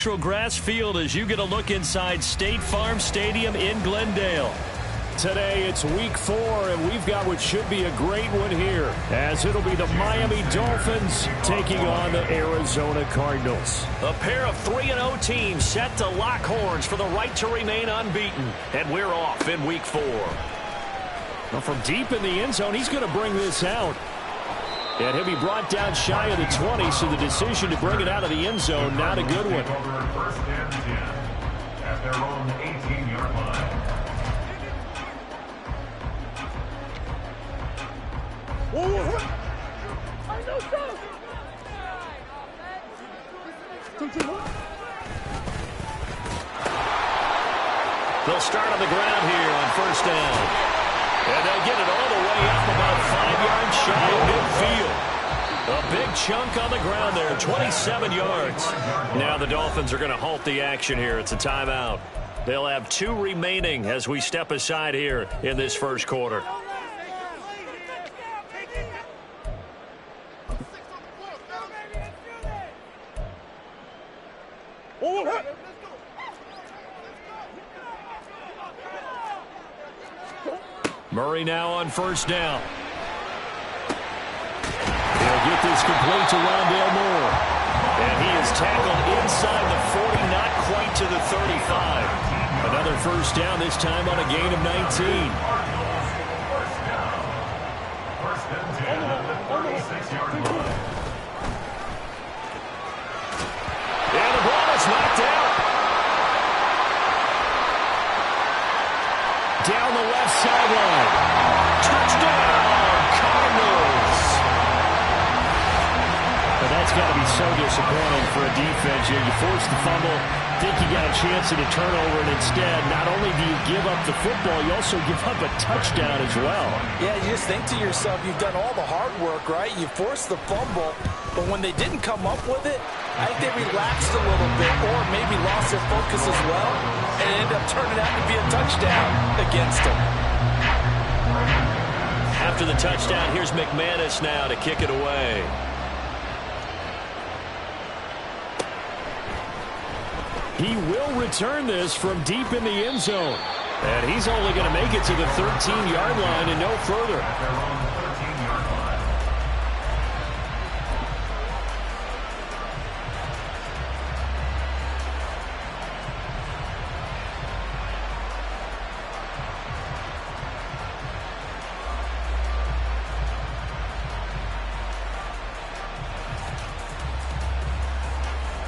Grass field as you get a look inside State Farm Stadium in Glendale. Today it's week 4, and we've got what should be a great one here, as it'll be the Miami Dolphins taking on the Arizona Cardinals. A pair of 3-0 teams set to lock horns for the right to remain unbeaten, and we're off in week 4. Well, from deep in the end zone, he's going to bring this out. And he'll be brought down shy of the 20, so the decision to bring it out of the end zone, not a good one. First and 10 at their own 18-yard line. They'll start on the ground here on first down. And they'll get it all the way up about 5 yards shy of midfield. A big chunk on the ground there, 27 yards. Now the Dolphins are going to halt the action here. It's a timeout. They'll have 2 remaining as we step aside here in this first quarter. Murray now on first down. He'll get this complete to Rondale Moore. And he is tackled inside the 40, not quite to the 35. Another first down, this time on a gain of 19. First and 10 at the 36-yard line. And the ball is knocked out. Down the left sideline. Touchdown, Cardinals. Well, that's got to be so disappointing for a defense. You force the fumble, think you got a chance at a turnover, and instead, not only do you give up the football, you also give up a touchdown as well. Yeah, you just think to yourself, you've done all the hard work, right? You forced the fumble, but when they didn't come up with it, I think they relaxed a little bit or maybe lost their focus as well, and it ended up turning out to be a touchdown against them. After the touchdown, here's McManus now to kick it away. He will return this from deep in the end zone. And he's only going to make it to the 13-yard line and no further. At their own 13-yard line.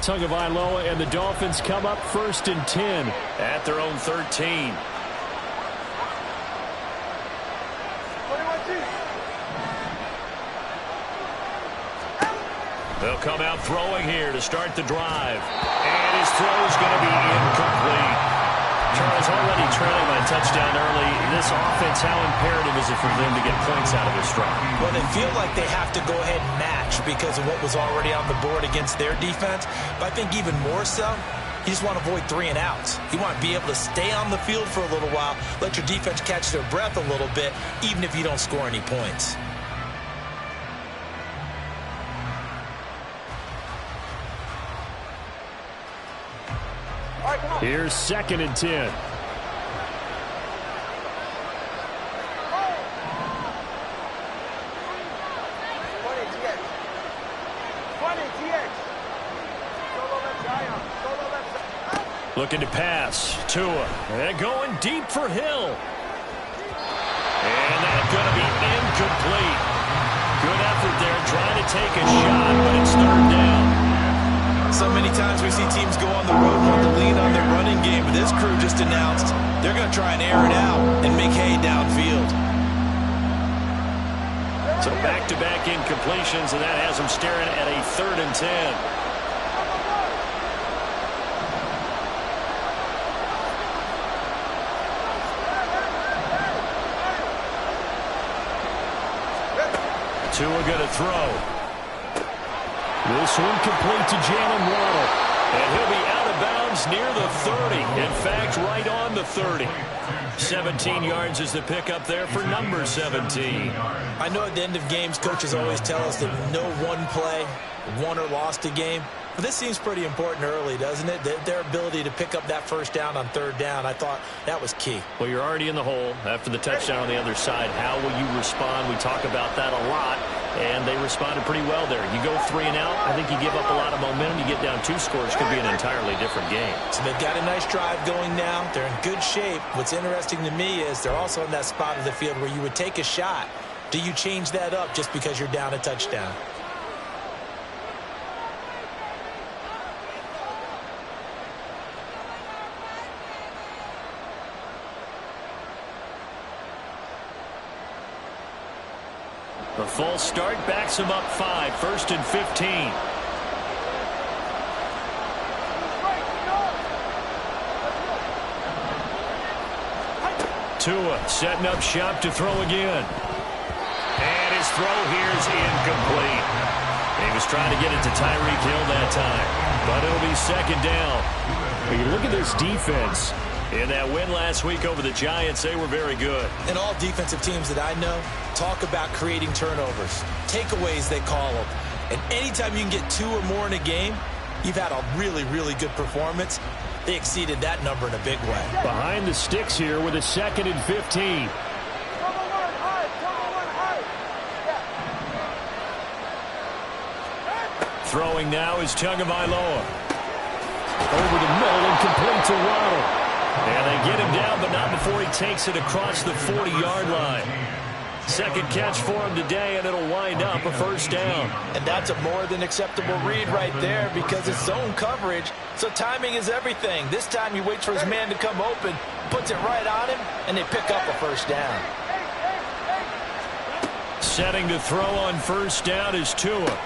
Tagovailoa and the Dolphins come up first and 10. At their own 13. They'll come out throwing here to start the drive. And his throw is going to be incomplete. Charles, already trailing by a touchdown early. This offense, how imperative is it for them to get points out of this drive? Well, they feel like they have to go ahead and match because of what was already on the board against their defense. But I think even more so, you just want to avoid 3 and outs. You want to be able to stay on the field for a little while, let your defense catch their breath a little bit, even if you don't score any points. Here's second and 10. Looking to pass. Tua. And going deep for Hill. And that's going to be incomplete. Good effort there trying to take a shot, but it's third down. So many times we see teams go on the road and want to lean on their running game, but this crew just announced they're going to try and air it out and make hay downfield. So back-to-back incompletions, and that has them staring at a 3rd and 10. Tua going to throw. This one complete to Jalen Waddle. And he'll be out of bounds near the 30. In fact, right on the 30. 17 yards is the pickup there for number 17. I know at the end of games, coaches always tell us that no one play won or lost a game. But this seems pretty important early, doesn't it? Their ability to pick up that first down on third down, I thought that was key. Well, you're already in the hole after the touchdown on the other side. How will you respond? We talk about that a lot, and they responded pretty well there. You go 3 and out, I think you give up a lot of momentum. You get down 2 scores, could be an entirely different game. So they've got a nice drive going now. They're in good shape. What's interesting to me is they're also in that spot of the field where you would take a shot. Do you change that up just because you're down a touchdown? The false start backs him up 5, 1st and 15. Tua setting up shop to throw again. And his throw here is incomplete. He was trying to get it to Tyreek Hill that time, but it'll be 2nd down. When you look at this defense, in that win last week over the Giants, they were very good. And all defensive teams that I know talk about creating turnovers. Takeaways, they call them. And anytime you can get 2 or more in a game, you've had a really, really good performance. They exceeded that number in a big way. behind the sticks here with a 2nd and 15. Throwing now is Tagovailoa. Over the middle and complete to Waddle. And they get him down, but not before he takes it across the 40-yard line. 2nd catch for him today, and it'll wind up a 1st down. And that's a more than acceptable read right there because it's zone coverage, so timing is everything. This time he waits for his man to come open, puts it right on him, and they pick up a 1st down. Setting to throw on 1st down is Tua.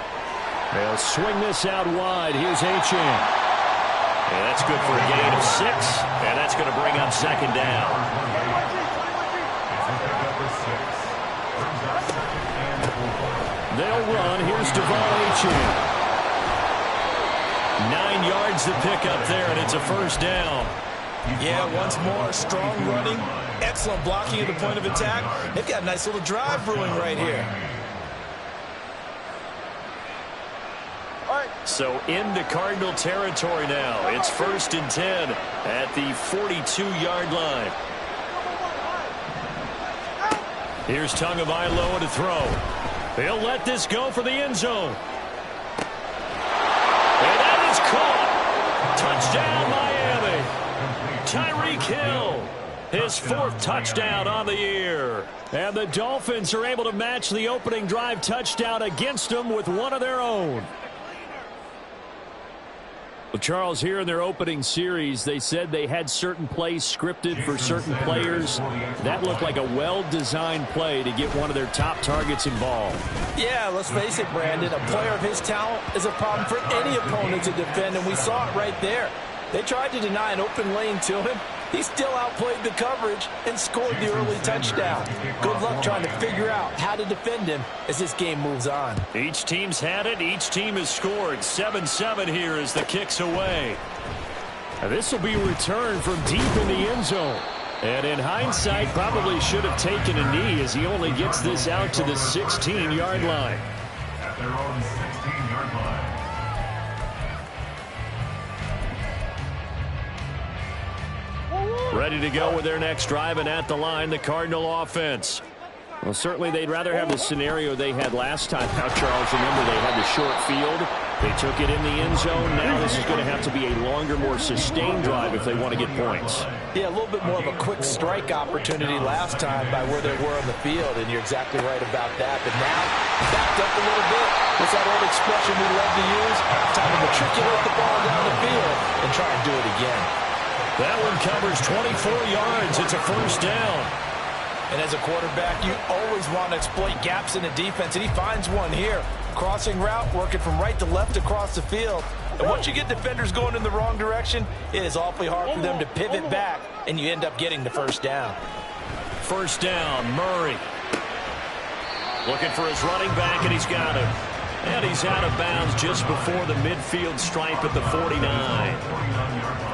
They'll swing this out wide. Here's Achane. And that's good for a gain of 6, and that's going to bring up 2nd down. They'll run. Here's Devon Achane. 9 yards to pick up there, and it's a 1st down. Yeah, once more, strong running, excellent blocking at the point of attack. They've got a nice little drive brewing right here. So into Cardinal territory now. It's 1st and 10 at the 42-yard line. Here's Tagovailoa to throw. He'll let this go for the end zone. And that is caught. Touchdown, Miami. Tyreek Hill, his 4th touchdown on the year. And the Dolphins are able to match the opening drive touchdown against them with one of their own. Well, Charles, here in their opening series, they said they had certain plays scripted for certain players. That looked like a well-designed play to get one of their top targets involved. Yeah, let's face it, Brandon. A player of his talent is a problem for any opponent to defend, and we saw it right there. They tried to deny an open lane to him. He still outplayed the coverage and scored the early touchdown. Good luck trying to figure out how to defend him as this game moves on. Each team's had it. Each team has scored. 7-7 here as the kick's away. This will be returned from deep in the end zone. And in hindsight, probably should have taken a knee as he only gets this out to the 16-yard line. At their own 16-yard line. Ready to go with their next drive, and at the line, the Cardinal offense. Well, certainly they'd rather have the scenario they had last time out, Charles. Remember, they had the short field. They took it in the end zone. Now this is going to have to be a longer, more sustained drive if they want to get points. Yeah, a little bit more of a quick strike opportunity last time by where they were on the field, and you're exactly right about that. But now, backed up a little bit. What's that old expression we love to use? Time to matriculate the ball down the field and try and do it again. That one covers 24 yards. It's a 1st down. And as a quarterback, you always want to exploit gaps in the defense, and he finds one here. Crossing route, working from right to left across the field. And once you get defenders going in the wrong direction, it is awfully hard for them to pivot back, and you end up getting the 1st down. 1st down, Murray. Looking for his running back, and he's got him. And he's out of bounds just before the midfield stripe at the 49.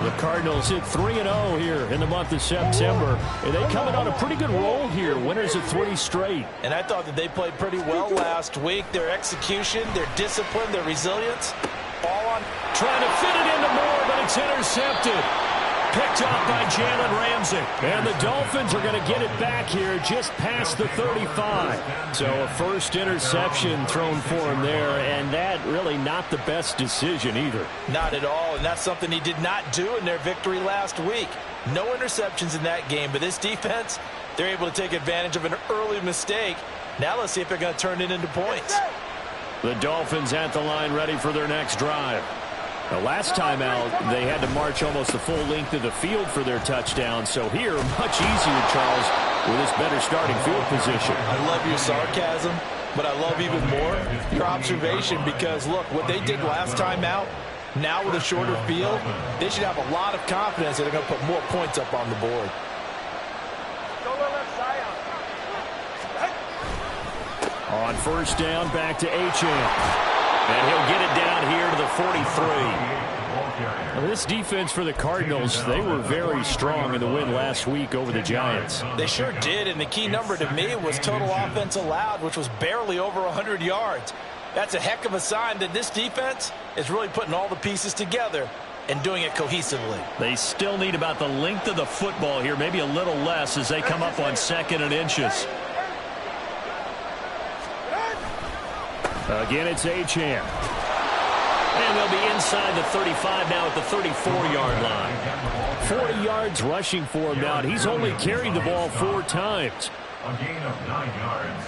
The Cardinals hit 3-0 here in the month of September. And they coming on a pretty good roll here. Winners of 3 straight. And I thought that they played pretty well last week. Their execution, their discipline, their resilience, ball on. Trying to fit it into Moore, but it's intercepted. Picked off by Jalen Ramsey. And the Dolphins are going to get it back here just past the 35. So a first interception thrown for him there, and that really not the best decision either. Not at all, and that's something he did not do in their victory last week. No interceptions in that game, but this defense, they're able to take advantage of an early mistake. Now let's see if they're going to turn it into points. The Dolphins at the line ready for their next drive. The last time out, they had to march almost the full length of the field for their touchdown. So here, much easier, Charles, with this better starting field position. I love your sarcasm, but I love even more your observation because, look, what they did last time out, now with a shorter field, they should have a lot of confidence that they're going to put more points up on the board. On first down, back to Achane. And he'll get it down here to the 43. Now, this defense for the Cardinals, they were very strong in the win last week over the Giants. They sure did, and the key number to me was total offense allowed, which was barely over 100 yards. That's a heck of a sign that this defense is really putting all the pieces together and doing it cohesively. They still need about the length of the football here, maybe a little less as they come up on 2nd and inches. Again, it's Achane. And they'll be inside the 35 now at the 34-yard line. 40 yards rushing for him now. He's only carried the ball 4 times. A gain of 9 yards.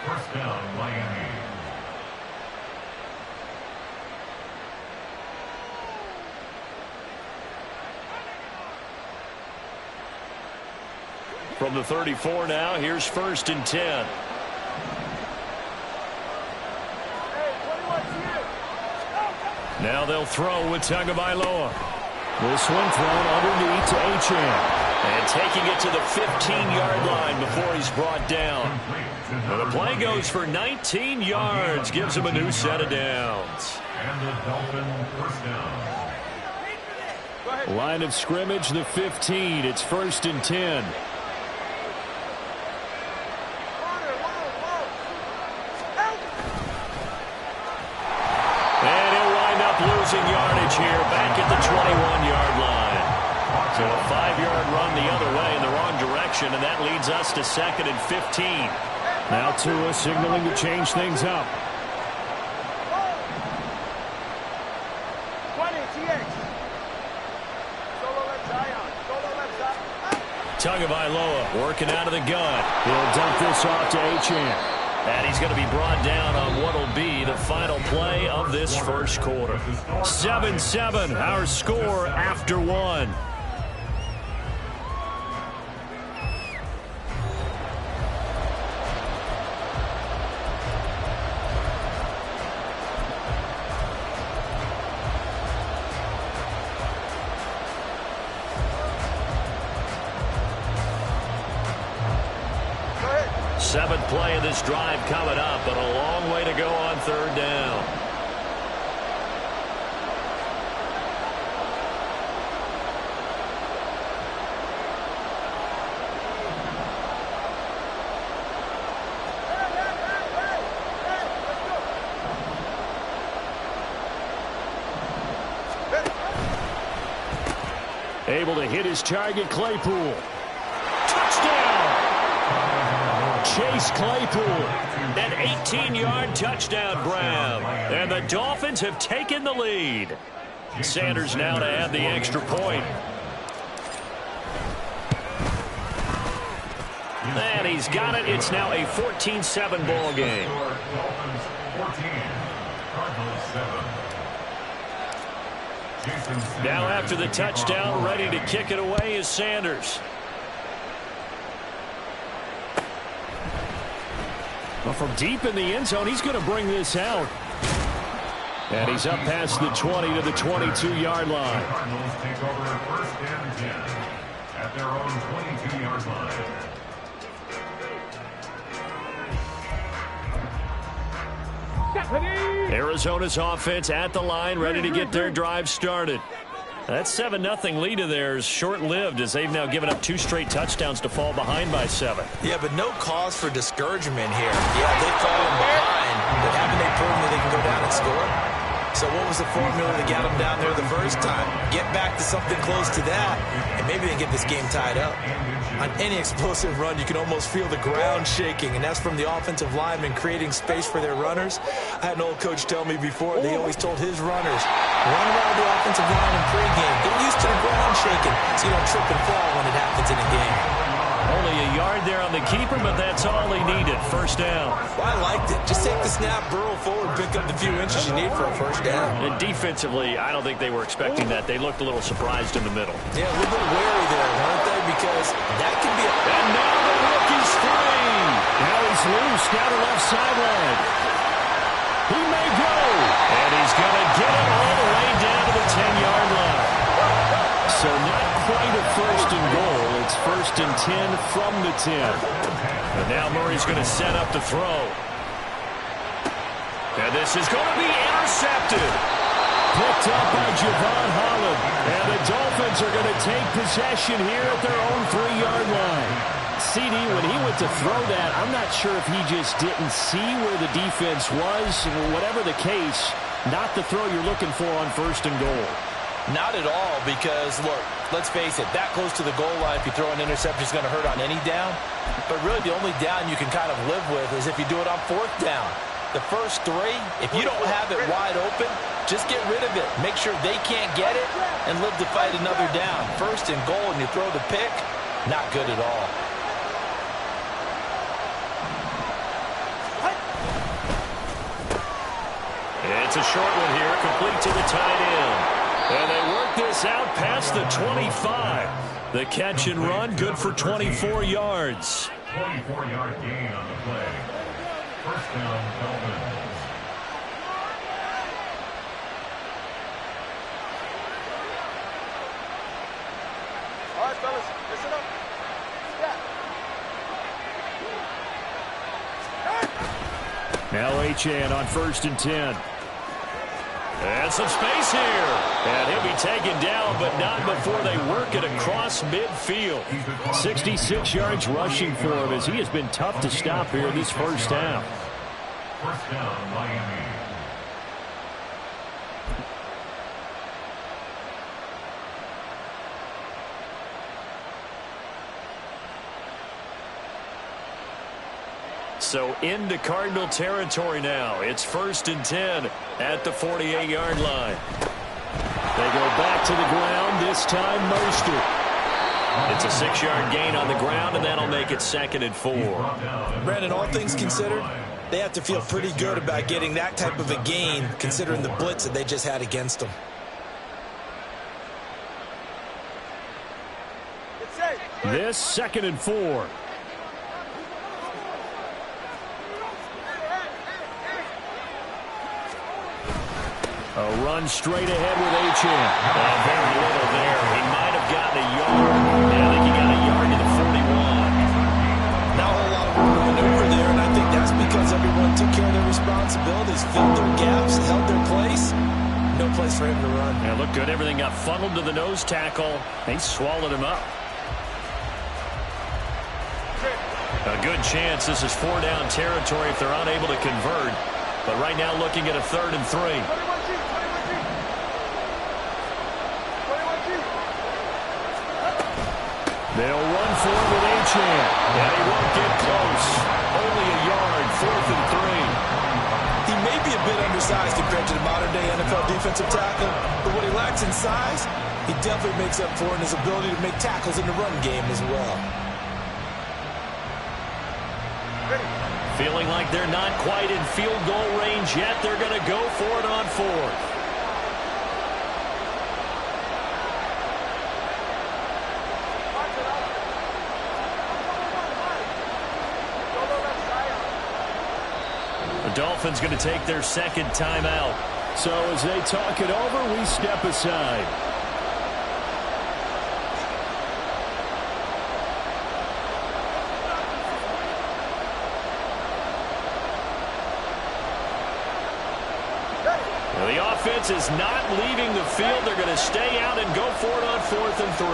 First down, Miami. From the 34 now, here's 1st and 10. Now they'll throw with Tagovailoa. This one thrown underneath to Achane. And taking it to the 15-yard line before he's brought down. Well, the play goes for 19 yards. Gives him a new set of downs. And the Dolphin first down. Line of scrimmage, the 15. It's 1st and 10. Losing yardage here back at the 21-yard line. So a 5-yard run the other way in the wrong direction, and that leads us to 2nd and 15. Now Tua signaling to change things up. Tagovailoa working out of the gun. He'll dump this off to Achane. And he's going to be brought down on what will be the final play of this first quarter. 7-7, our score after 1. Seventh play of this drive coming up, but a long way to go on 3rd down. Able to hit his target, Claypool. Touchdown! Chase Claypool, an 18-yard touchdown grab. And the Dolphins have taken the lead. Sanders now to add the extra point. And he's got it. It's now a 14-7 ball game. Dolphins 14, Cardinals 7. Now after the touchdown, ready to kick it away is Sanders. Well, from deep in the end zone, he's going to bring this out. And he's up past the 20 to the 22-yard line. Cardinals take over 1st and 10 at their own 22-yard line. Arizona's offense at the line, ready to get their drive started. That 7-0 lead of theirs short-lived as they've now given up 2 straight touchdowns to fall behind by 7. Yeah, but no cause for discouragement here. Yeah, they've fallen behind, but haven't they proven that they can go down and score? So what was the formula that got them down there the first time? Get back to something close to that, and maybe they can get this game tied up. On any explosive run, you can almost feel the ground shaking, and that's from the offensive linemen creating space for their runners. I had an old coach tell me before, they always told his runners, run around the offensive line in pregame. Get used to the ground shaking so you don't trip and fall when it happens in a game. Only a yard there on the keeper, but that's all he needed. First down. Well, I liked it. Just take the snap, burrow forward, pick up the few inches you need for a first down. And defensively, I don't think they were expecting that. They looked a little surprised in the middle. Yeah, a little bit wary there, weren't they? Because that could be a... And now the rookie's free. Now he's loose down the left sideline. He may go. And he's going to get it all the way down to the 10-yard line. So not quite a first and goal. It's first and 10 from the 10. And now Murray's going to set up to throw. And this is going to be intercepted. Picked up by Javon Holland. And the Dolphins are going to take possession here at their own 3-yard line. CD, when he went to throw that, I'm not sure if he just didn't see where the defense was. Whatever the case, not the throw you're looking for on first and goal. Not at all, because, look, let's face it, that close to the goal line, if you throw an interception, is going to hurt on any down. But really, the only down you can kind of live with is if you do it on fourth down. The first three, if you don't have it wide open, just get rid of it. Make sure they can't get it and live to fight another down. First and goal, and you throw the pick, not good at all. It's a short one here, complete to the tight end. And they work this out past the 25. The catch and run, good for 24 yards. 24-yard gain on the play. First down, Dolphins. All right, fellas, listen up. Now Achane on first and 10. And some space here. And he'll be taken down, but not before they work it across midfield. 66 yards rushing for him as he has been tough to stop here this first half. First down, Miami. So into Cardinal territory now. It's first and 10 at the 48-yard line. They go back to the ground, this time Mostert. It's a 6-yard gain on the ground, and that'll make it second and 4. Brandon, all things considered, they have to feel pretty good about getting that type of a gain, considering the blitz that they just had against them. This second and 4. A run straight ahead with Achane. Very little there. He might have gotten a yard. Yeah, I think he got a yard to the 41. Not a whole lot of room to maneuver there, and I think that's because everyone took care of their responsibilities, filled their gaps, held their place. No place for him to run. Yeah, looked good. Everything got funneled to the nose tackle. They swallowed him up. A good chance this is 4-down territory if they're unable to convert. But right now looking at a 3rd and 3. They'll run for it with Achane. And he won't get close. Only a yard, 4th and 3. He may be a bit undersized compared to the modern-day NFL defensive tackle, but what he lacks in size, he definitely makes up for in his ability to make tackles in the run game as well. Feeling like they're not quite in field goal range yet. They're going to go for it on 4th. The Dolphins going to take their second timeout. So as they talk it over, we step aside. Well, the offense is not leaving the field. They're going to stay out and go for it on 4th and 3.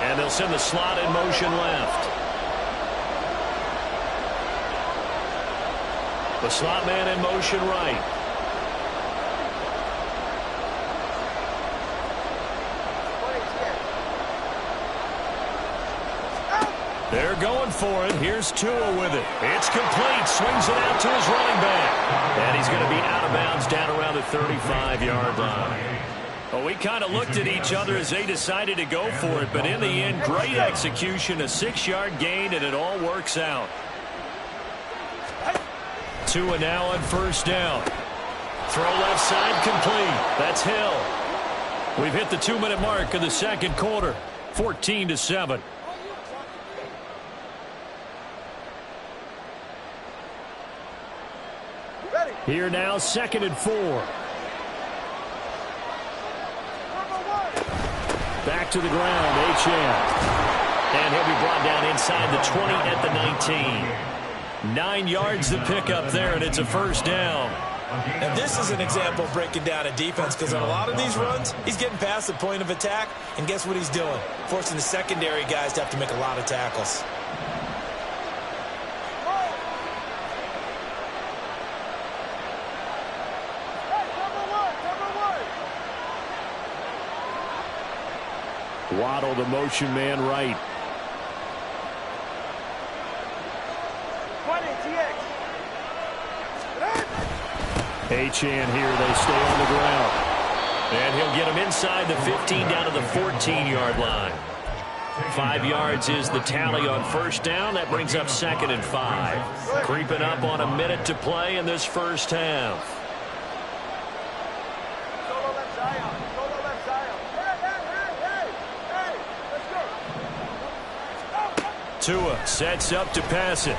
And they'll send the slot in motion left. The slot man in motion right. They're going for it. Here's Tua with it. It's complete. Swings it out to his running back. And he's going to be out of bounds down around the 35-yard line. Well, we kind of looked at each other as they decided to go for it. But in the end, great execution, a 6-yard gain, and it all works out. Tua now on first down. Throw left side complete. That's Hill. We've hit the 2-minute mark of the second quarter. 14-7. Here now, 2nd and 4. Back to the ground, Achane. And he'll be brought down inside the 20 at the 19. 9 yards to pick up there, and it's a first down. And this is an example of breaking down a defense, because on a lot of these runs, he's getting past the point of attack, and guess what he's doing? Forcing the secondary guys to have to make a lot of tackles. Waddle, the motion man, right. Achane here. They stay on the ground. And he'll get him inside the 15 down to the 14-yard line. 5 yards is the tally on first down. That brings up 2nd and 5. Creeping up on a minute to play in this first half. Tua sets up to pass it.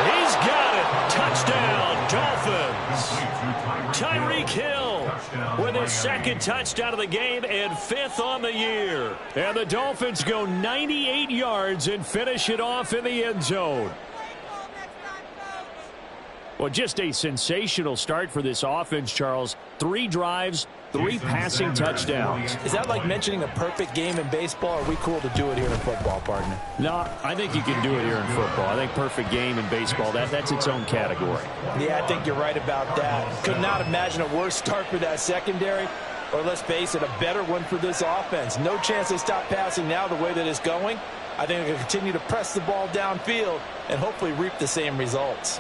He's got it. Touchdown, Dolphins. Tyreek Hill with his 2nd touchdown of the game and 5th on the year. And the Dolphins go 98 yards and finish it off in the end zone. Well, just a sensational start for this offense, Charles. 3 drives, 3 passing touchdowns. Is that like mentioning a perfect game in baseball, or are we cool to do it here in football, partner? No, I think you can do it here in football. I think perfect game in baseball, that's its own category. Yeah, I think you're right about that. Could not imagine a worse start for that secondary, or let's face it, a better one for this offense. No chance they stop passing now the way that it's going. I think they'll continue to press the ball downfield and hopefully reap the same results.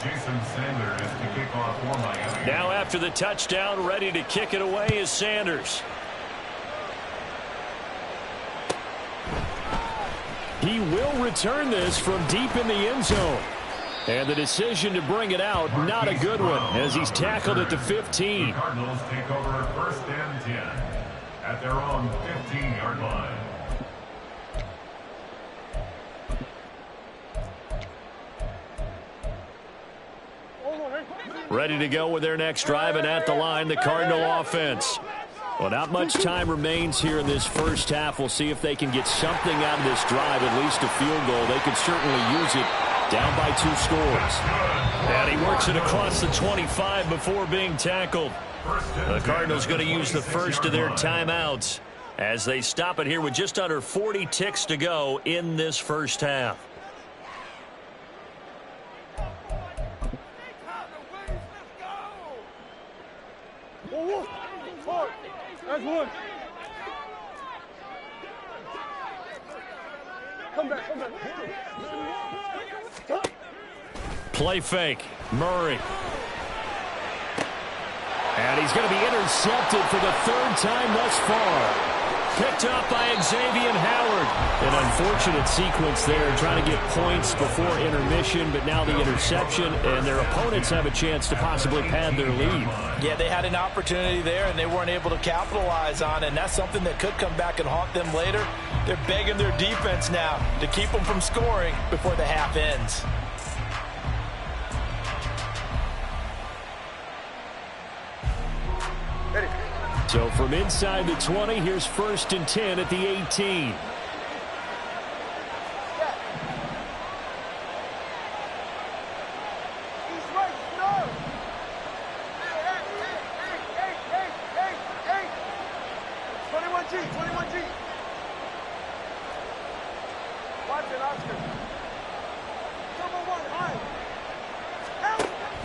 Jason Sanders to kick off for Miami. Now after the touchdown, ready to kick it away is Sanders. He will return this from deep in the end zone. And the decision to bring it out, not a good one, as he's tackled at the 15. The Cardinals take over 1st and 10 at their own 15-yard line. Ready to go with their next drive, and at the line, the Cardinal offense. Well, not much time remains here in this first half. We'll see if they can get something out of this drive, at least a field goal. They could certainly use it down by 2 scores. And he works it across the 25 before being tackled. The Cardinals going to use the first of their timeouts as they stop it here with just under 40 ticks to go in this first half. That's one. Come back, come back. Play fake. Murray. And he's going to be intercepted for the 3rd time thus far. Picked up by Xavier Howard. An unfortunate sequence there, trying to get points before intermission, but now the interception, and their opponents have a chance to possibly pad their lead. Yeah, they had an opportunity there, and they weren't able to capitalize on it, and that's something that could come back and haunt them later. They're begging their defense now to keep them from scoring before the half ends. Ready. So from inside the 20, here's 1st and 10 at the 18. He's right, no. Hey. 21G.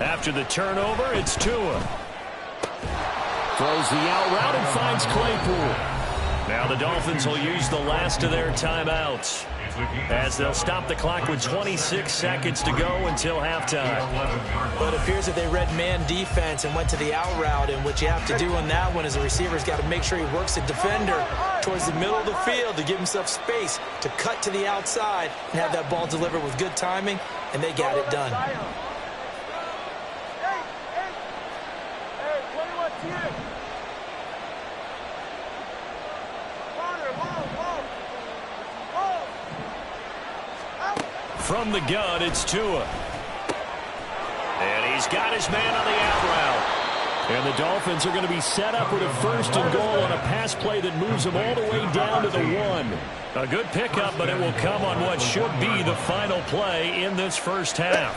After the turnover, it's Tua. Throws the out route and finds Claypool. Now the Dolphins will use the last of their timeouts, as they'll stop the clock with 26 seconds to go until halftime. But it appears that they read man defense and went to the out route, and what you have to do on that one is the receiver's got to make sure he works the defender towards the middle of the field to give himself space to cut to the outside and have that ball delivered with good timing, and they got it done. From the gun, it's Tua. And he's got his man on the out route. And the Dolphins are going to be set up with a 1st and goal on a pass play that moves them all the way down to the 1. A good pickup, but it will come on what should be the final play in this first half.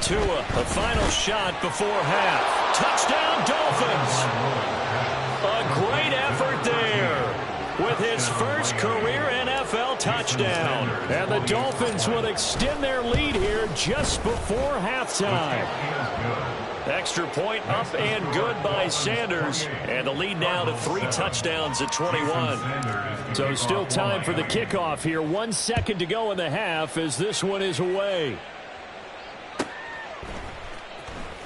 Tua, a final shot before half. Touchdown, Dolphins! A great effort there with his first career NFL touchdown. And the Dolphins will extend their lead here just before halftime. Extra point up and good by Sanders. And the lead now to 3 touchdowns at 21. So still time for the kickoff here. 1 second to go in the half as this one is away.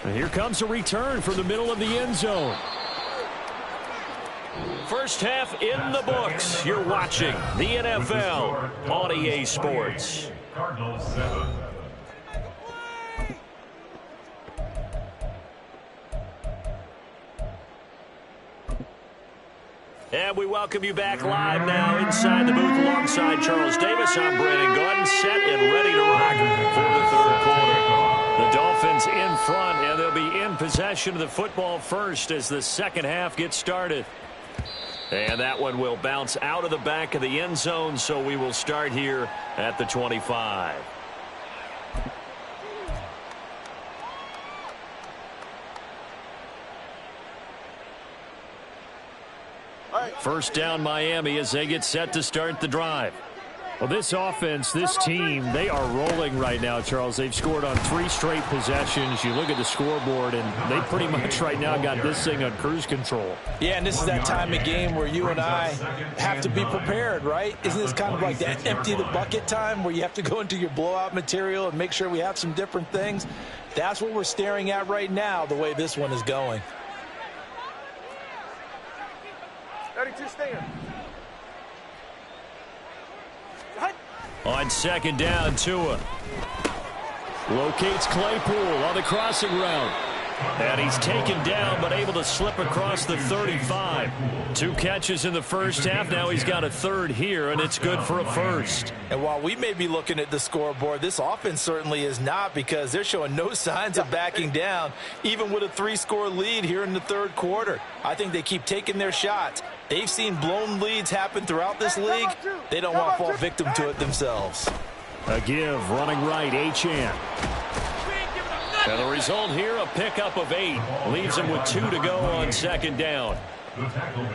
And here comes a return from the middle of the end zone. First half in the books. You're watching the NFL on EA Sports. Cardinals 7. And we welcome you back live now inside the booth alongside Charles Davis. I'm Brandon Gaudin, set and ready to rock for the third quarter. The Dolphins in front, and they'll be in possession of the football first as the second half gets started. And that one will bounce out of the back of the end zone, so we will start here at the 25. First down Miami as they get set to start the drive. Well, this offense, this team, they are rolling right now, Charles. They've scored on 3 straight possessions. You look at the scoreboard, and they pretty much right now got this thing on cruise control. Yeah, and this is that time of game where you and I have to be prepared, right? Isn't this kind of like that empty the bucket time where you have to go into your blowout material and make sure we have some different things? That's what we're staring at right now, the way this one is going. 32 stand. On second down, Tua locates Claypool on the crossing route. And he's taken down but able to slip across the 35. 2 catches in the first half. Now he's got a third here, and it's good for a first. And while we may be looking at the scoreboard, this offense certainly is not, because they're showing no signs of backing down, even with a 3-score lead here in the third quarter. I think they keep taking their shots. They've seen blown leads happen throughout this league. They don't want to fall victim to it themselves. A give, running right, Achane. And the result here, a pickup of 8. Leaves him with 2 to go on second down.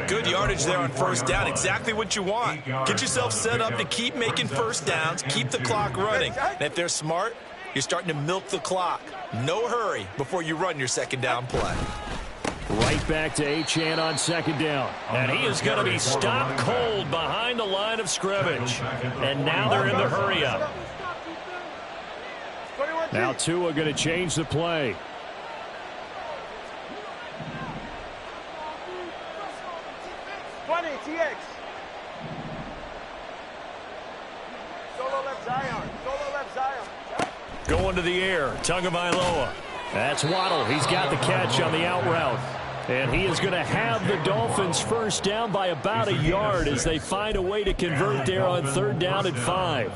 Good yardage there on first down. Exactly what you want. Get yourself set up to keep making first downs, keep the clock running. And if they're smart, you're starting to milk the clock. No hurry before you run your second down play. Right back to Achane on second down. And he is going to be stopped cold behind the line of scrimmage. And now they're in the hurry-up. Now Tua going to change the play. TX. Solo left Zion. Solo left Zion. Going to the air, Tagovailoa. That's Waddle. He's got the catch on the out route. And he is going to have the Dolphins first down by about a yard as they find a way to convert there on third down and 5.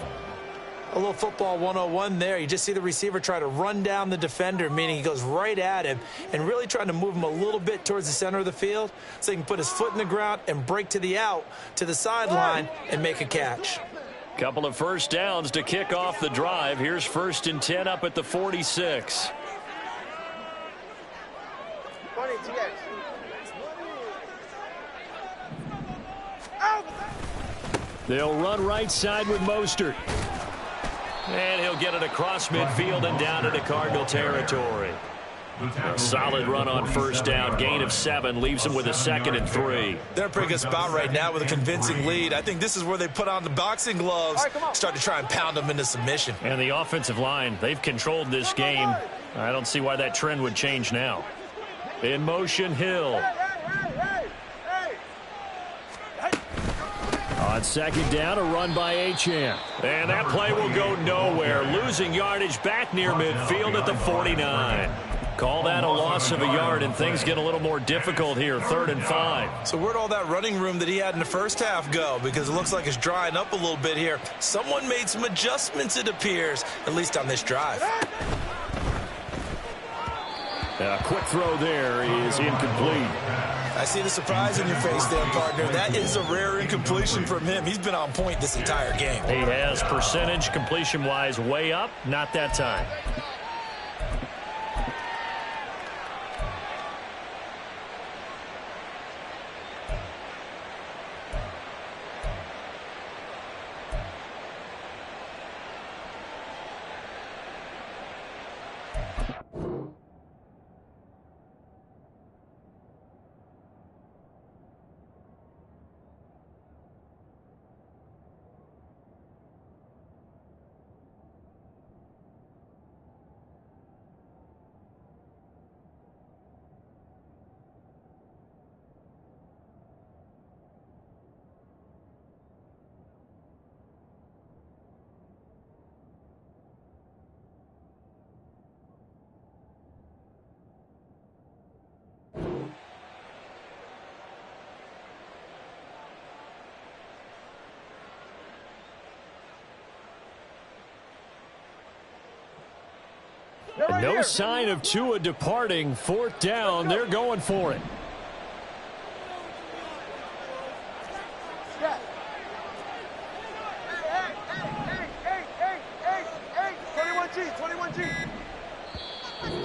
A little football 101 there. You just see the receiver try to run down the defender, meaning he goes right at him and really trying to move him a little bit towards the center of the field so he can put his foot in the ground and break to the out, to the sideline, and make a catch. Couple of first downs to kick off the drive. Here's 1st and 10 up at the 46. 20 TX. They'll run right side with Mostert. And he'll get it across midfield and down into Cardinal territory. A solid run on first down. Gain of 7 leaves them with a 2nd and 3. They're in a pretty good spot right now with a convincing lead. I think this is where they put on the boxing gloves, start to try and pound them into submission. And the offensive line, they've controlled this game. I don't see why that trend would change now. In motion, Hill. On 2nd down, a run by Achane. And that play will go nowhere. Losing yardage back near midfield at the 49. Call that a loss of a yard, and things get a little more difficult here, 3rd and 5. So where'd all that running room that he had in the first half go? Because it looks like it's drying up a little bit here. Someone made some adjustments, it appears, at least on this drive. A quick throw there is incomplete. I see the surprise in your face there, partner. That is a rare incompletion from him. He's been on point this entire game. He has percentage completion-wise way up, not that time. No sign of Tua departing. 4th down. They're going for it.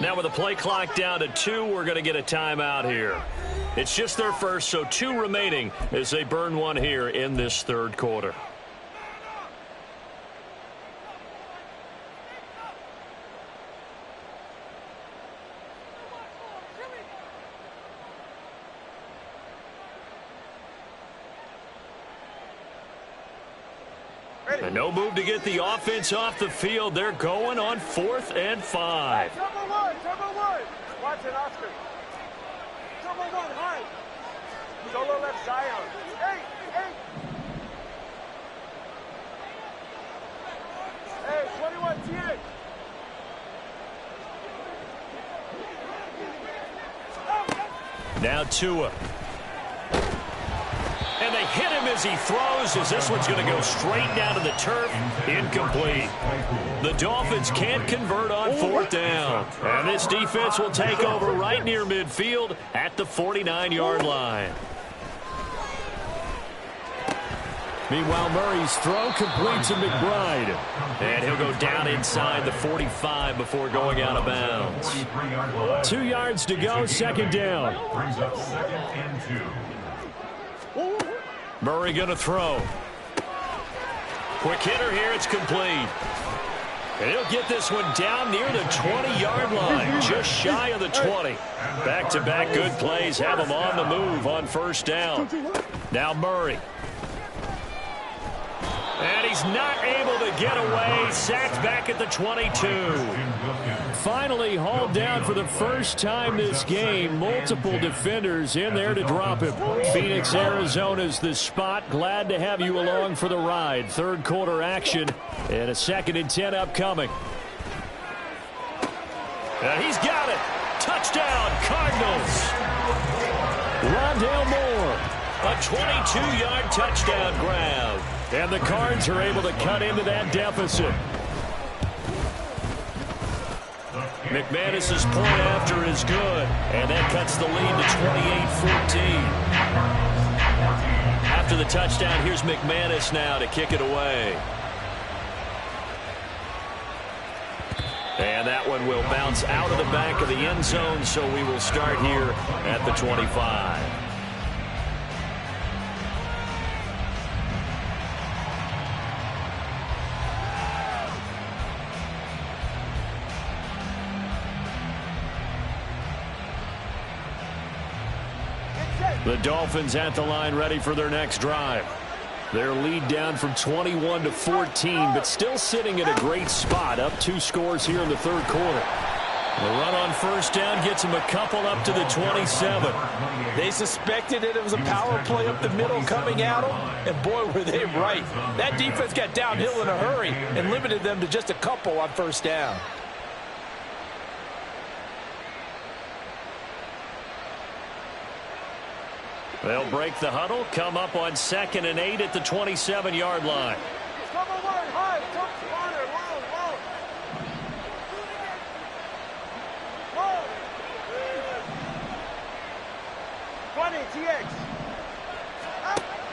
Now with the play clock down to 2, we're going to get a timeout here. It's just their first, so 2 remaining as they burn one here in this 3rd quarter. And no move to get the offense off the field. They're going on 4th and 5. Turbo one. Watson, Oscar. Turbo one, high. Solo left, Zion. Hey, 21, TX. Now Tua. And they hit him as he throws, as this one's going to go straight down to the turf. Incomplete. The Dolphins can't convert on 4th down. And this defense will take over right near midfield at the 49-yard line. Meanwhile, Murray's throw complete to McBride. And he'll go down inside the 45 before going out of bounds. 2 yards to go, 2nd down. Brings up 2nd and 2. Murray going to throw. Quick hitter here, it's complete. And he'll get this one down near the 20-yard line, just shy of the 20. Back-to-back good plays have him on the move on 1st down. Now Murray. And he's not able to get away. Sacked back at the 22. Finally hauled down for the first time this game. Multiple defenders in there to drop him. Phoenix, Arizona's the spot. Glad to have you along for the ride. 3rd quarter action and a 2nd and 10 upcoming. And he's got it. Touchdown, Cardinals. Rondale Moore. A 22-yard touchdown grab. And the Cards are able to cut into that deficit. McManus's point after is good, and that cuts the lead to 28-14. After the touchdown, here's McManus now to kick it away. And that one will bounce out of the back of the end zone, so we will start here at the 25. The Dolphins at the line ready for their next drive. Their lead down from 21 to 14, but still sitting at a great spot, up 2 scores here in the third quarter. The run on first down gets them a couple up to the 27. They suspected it was a power play up the middle coming at them, and boy, were they right. That defense got downhill in a hurry and limited them to just a couple on first down. They'll break the huddle, come up on 2nd and 8 at the 27-yard line. Cover one, high, took corner, long. 20, TX.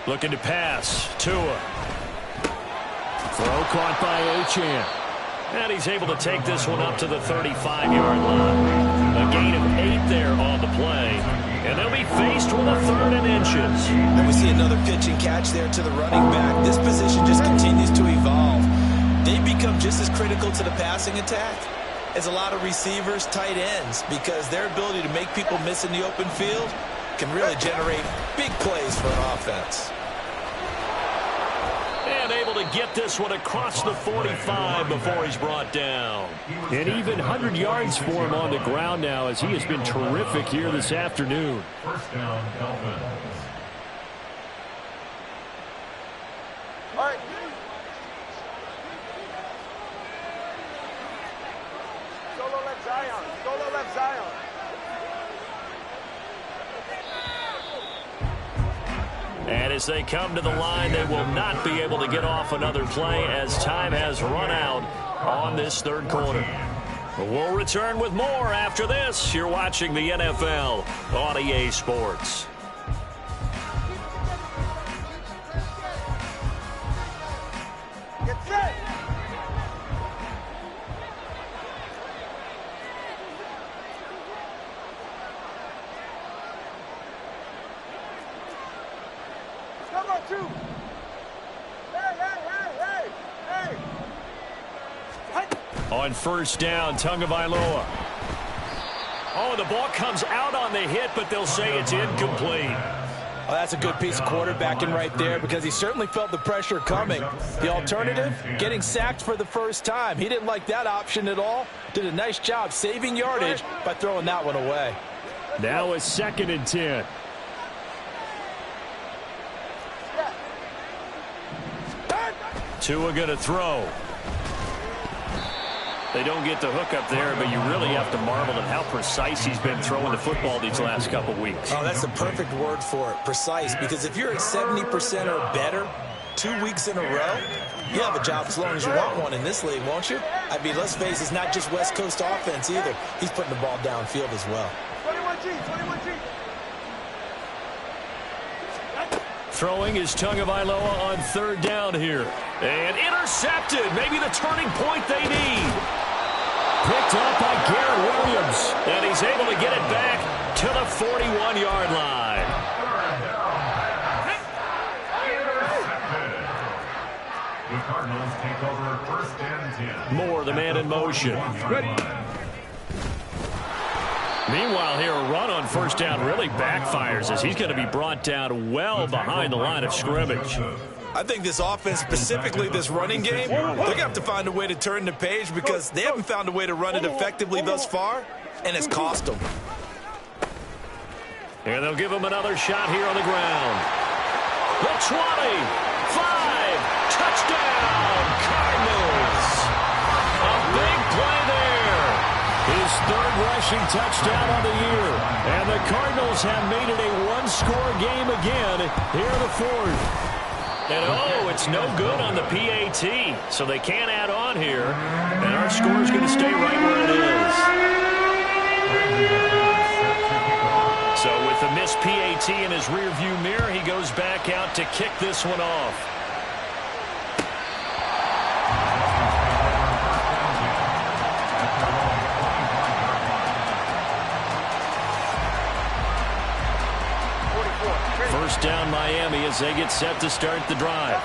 Looking to pass. Tua. Throw caught by Achane. And he's able to take this one up to the 35-yard line. A gain of 8 there on the play. And they'll be faced with a 3rd and inches. And we see another pitch and catch there to the running back. This position just continues to evolve. They become just as critical to the passing attack as a lot of receivers, tight ends, because their ability to make people miss in the open field can really generate big plays for an offense. And able to get this one across the 45 before he's brought down. And even 100 yards for him on the ground now, as he has been terrific here this afternoon. First down, Dolphins. All right. Solo left Zion. Solo left Zion. And as they come to the line, they will not be able to get off another play as time has run out on this third quarter. We'll return with more after this. You're watching the NFL on EA Sports. Get set. Cover 2. Hey, hey, hey, hey, hey. On first down, Tagovailoa. Oh, the ball comes out on the hit, but they'll say it's incomplete. Oh, that's a good piece of quarterbacking right there, because he certainly felt the pressure coming. The alternative, getting sacked for the first time. He didn't like that option at all. Did a nice job saving yardage by throwing that one away. Now a 2nd and 10. Tua going to throw. They don't get the hook up there, but you really have to marvel at how precise he's been throwing the football these last couple weeks. Oh, that's the perfect word for it, precise, because if you're at 70% or better 2 weeks in a row, you have a job as long as you want one in this league, won't you? I mean, let's face it, it's not just West Coast offense either. He's putting the ball downfield as well. 21G, 21G. Throwing is Tagovailoa on third down here. And intercepted. Maybe the turning point they need. Picked up by Garrett Williams. And he's able to get it back to the 41-yard line. The Cardinals take over first and 10. Moore, the man in motion. Ready. Meanwhile, here a run on first down really backfires as he's going to be brought down well behind the line of scrimmage. I think this offense, specifically this running game, they're going to have to find a way to turn the page, because they haven't found a way to run it effectively thus far, and it's cost them. And they'll give him another shot here on the ground. The 20, 5, touchdown, Cardinals. A big play there. His 3rd rushing touchdown on the year. And the Cardinals have made it a one-score game again here in the 4th. And oh, it's no good on the PAT, so they can't add on here. And our score is going to stay right where it is. So with the missed PAT in his rearview mirror, he goes back out to kick this one off. First down Miami as they get set to start the drive.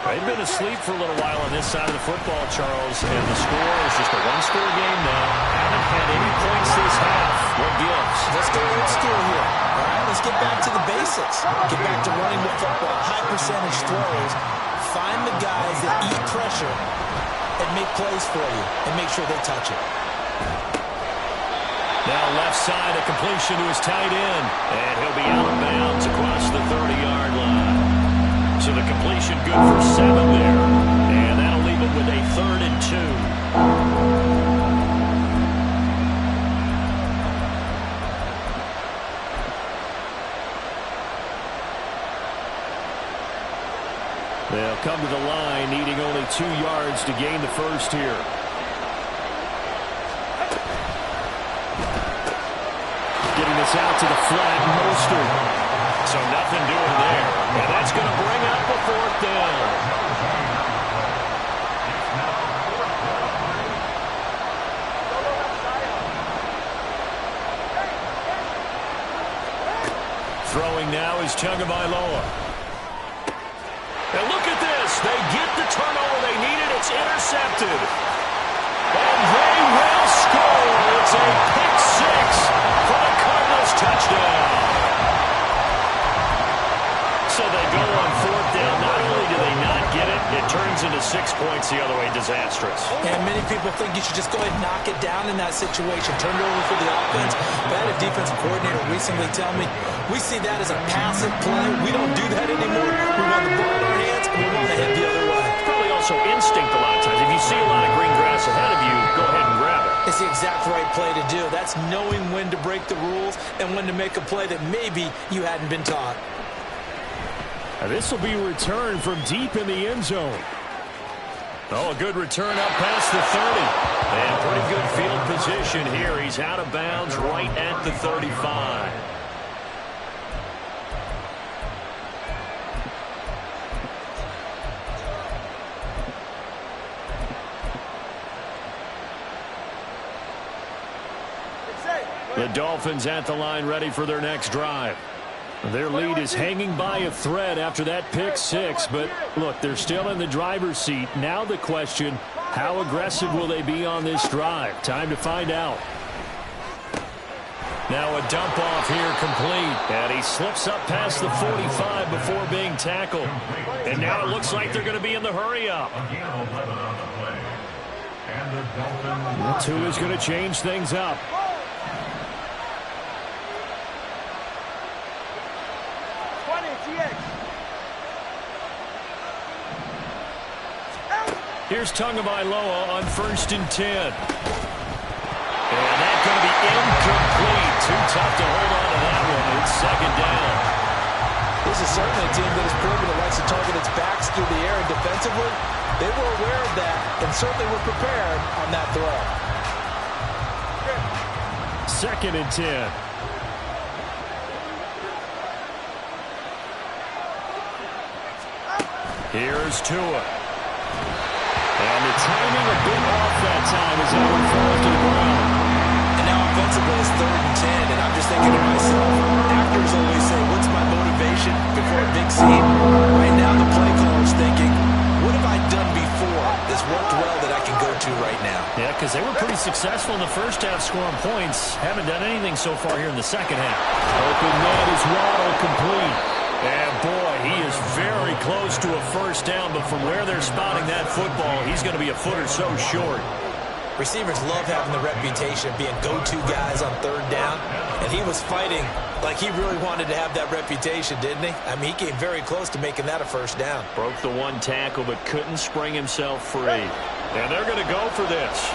They've been asleep for a little while on this side of the football, Charles, and the score is just a one-score game now. Haven't had any points this half. What gives? Let's go old school here. All right, let's get back to the basics. Get back to running the football, high percentage throws. Find the guys that eat pressure and make plays for you and make sure they touch it. Now left side, a completion to his tight end. And he'll be out of bounds across the 30-yard line. So the completion good for 7 there. And that'll leave it with a 3rd and 2. They'll come to the line, needing only 2 yards to gain the first here. Getting this out to the flat, Mostert. So nothing doing there. And that's going to bring up a 4th down. Throwing now is Tagovailoa. And look at this. They get the turnover they needed. It's intercepted. And they will score. It's a pick 6 for the Cardinals touchdown. So they go on 4th down. Not only do they not get it, it turns into 6 points the other way. Disastrous. And many people think you should just go ahead and knock it down in that situation. Turn it over for the offense. But I had a defensive coordinator recently tell me, we see that as a passive play. We don't do that anymore. We want the ball in our hands, and we want to head the other way. Probably also instinct a lot of times. If you see a lot of green grass ahead of you, go ahead and grab it. It's the exact right play to do. That's knowing when to break the rules and when to make a play that maybe you hadn't been taught. This will be returned from deep in the end zone. Oh, a good return up past the 30. And pretty good field position here. He's out of bounds right at the 35. The Dolphins at the line, ready for their next drive. Their lead is hanging by a thread after that pick 6, but look, they're still in the driver's seat. Now the question, how aggressive will they be on this drive? Time to find out. Now a dump off here complete, and he slips up past the 45 before being tackled. And now it looks like they're going to be in the hurry up. Tua's going to change things up. Here's Tagovailoa on 1st and 10. And that's going to be incomplete. Too tough to hold on to that one. It's 2nd down. This is certainly a team that has proven it likes to target its backs through the air, and defensively, they were aware of that and certainly were prepared on that throw. 2nd and 10. Here's Tua. And the timing a bit off that time as that one falls to the ground. And now offensively it's 3rd and 10, and I'm just thinking to myself, actors always say, what's my motivation before a big scene? Right now the play caller's thinking, what have I done before that's worked well that I can go to right now? Yeah, because they were pretty successful in the first half scoring points. Haven't done anything so far here in the second half. Open man is Waddle complete. And boy, he is very close to a first down, but from where they're spotting that football, he's going to be a foot or so short. Receivers love having the reputation of being go-to guys on 3rd down, and he was fighting like he really wanted to have that reputation, didn't he? I mean, he came very close to making that a first down. Broke the 1 tackle, but couldn't spring himself free. And they're going to go for this.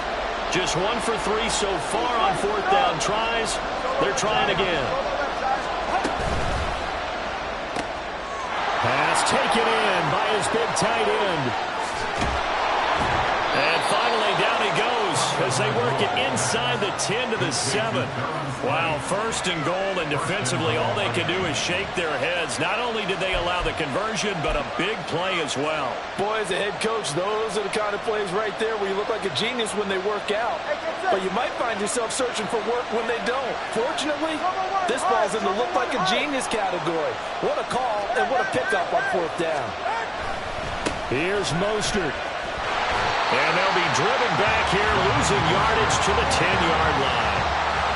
Just 1 for 3 so far on 4th down tries. They're trying again. Pass taken in by his big tight end. And finally down he goes as they work it inside the 10 to the 7. Wow, 1st and goal, and defensively all they can do is shake their heads. Not only did they allow the conversion, but a big play as well. Boy, as a head coach, those are the kind of plays right there where you look like a genius when they work out. But you might find yourself searching for work when they don't. Fortunately, this ball's in the look like a genius category. What a call and what a pickup on 4th down. Here's Mostert. And they'll be driven back here, losing yardage to the 10-yard line.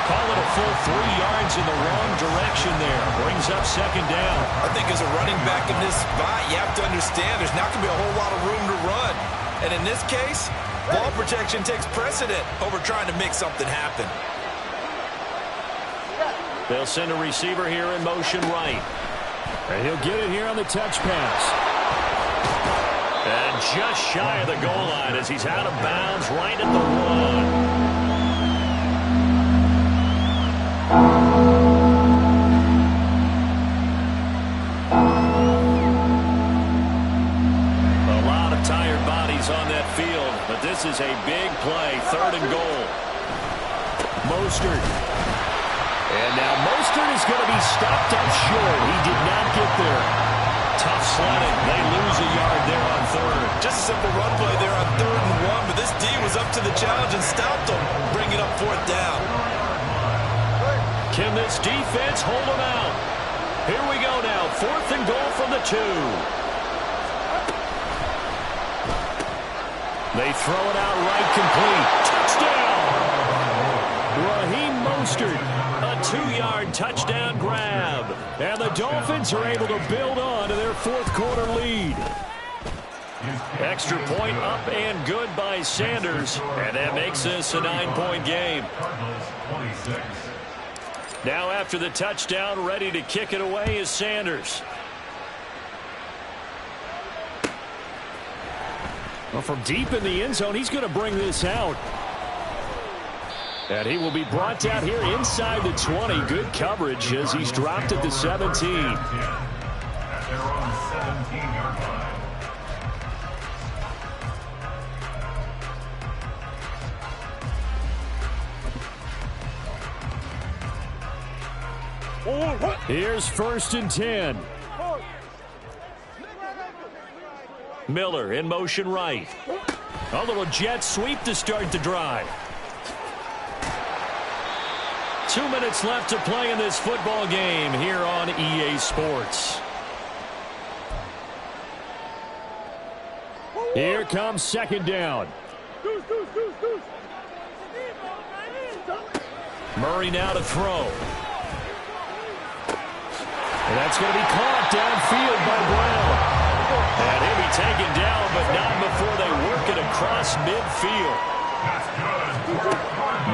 Call it a full 3 yards in the wrong direction there. Brings up second down. I think as a running back in this spot, you have to understand there's not going to be a whole lot of room to run. And in this case, ball protection takes precedent over trying to make something happen. They'll send a receiver here in motion right. And he'll get it here on the touch pass. And just shy of the goal line as he's out of bounds right at the 1. On that field, but this is a big play, 3rd and goal. Mostert. And now Mostert is going to be stopped up short. He did not get there. Tough sledding. They lose a yard there on 3rd. Just a simple run play there on 3rd and 1, but this D was up to the challenge and stopped them, bringing up 4th down. Can this defense hold them out? Here we go now, 4th and goal from the 2. They throw it out right, complete. Touchdown! Raheem Mostert. A 2-yard touchdown grab. And the Dolphins are able to build on to their 4th quarter lead. Extra point up and good by Sanders. And that makes this a 9-point game. Now after the touchdown, ready to kick it away is Sanders. Well, from deep in the end zone, he's going to bring this out. And he will be brought down here inside the 20. Good coverage as he's dropped at the 17. At their own 17-yard line. Here's 1st and 10. Miller in motion right. A little jet sweep to start the drive. 2 minutes left to play in this football game here on EA Sports. Here comes 2nd down. Murray now to throw. And that's going to be caught downfield by Brown. And he'll be taken down, but not before they work it across midfield.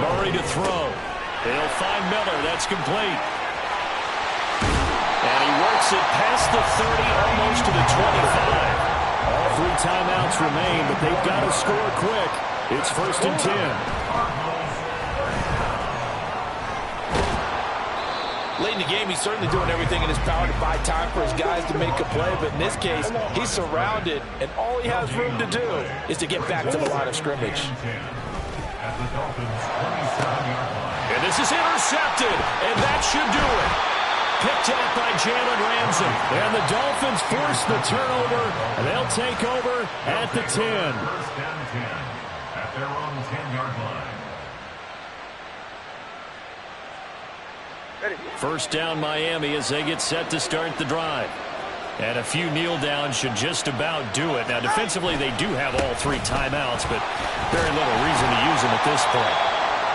Murray to throw. They'll find Miller. That's complete. And he works it past the 30, almost to the 25. All 3 timeouts remain, but they've got to score quick. It's 1st and 10. Late in the game, he's certainly doing everything in his power to buy time for his guys to make a play, but in this case, he's surrounded, and all he has room to do is to get back to the line of scrimmage. And this is intercepted, and that should do it. Picked out by Jalen Ramsey. And the Dolphins force the turnover, and they'll take over at the 10. 1st and 10 at their own 10-yard line. 1st down Miami as they get set to start the drive. And a few kneel downs should just about do it. Now defensively they do have all 3 timeouts, but very little reason to use them at this point.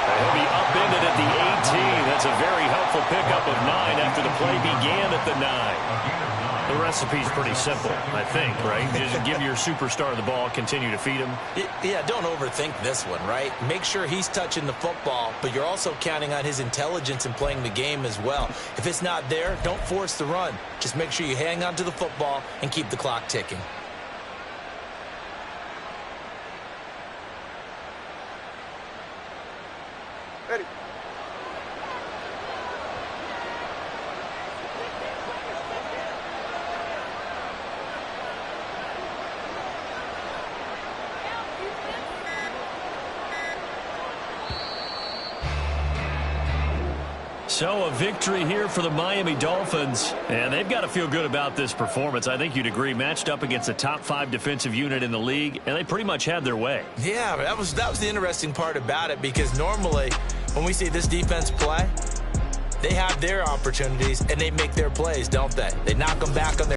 He'll be upended at the 18. That's a very helpful pickup of 9 after the play began at the 9. The recipe's pretty simple, I think, right? Just give your superstar the ball, continue to feed him. Yeah, don't overthink this one, right? Make sure he's touching the football, but you're also counting on his intelligence in playing the game as well. If it's not there, don't force the run. Just make sure you hang on to the football and keep the clock ticking. Ready. So a victory here for the Miami Dolphins, and they've got to feel good about this performance. I think you'd agree, matched up against a top 5 defensive unit in the league, and they pretty much had their way. Yeah, that was the interesting part about it, because normally when we see this defense play, they have their opportunities and they make their plays, don't they? They knock them back on their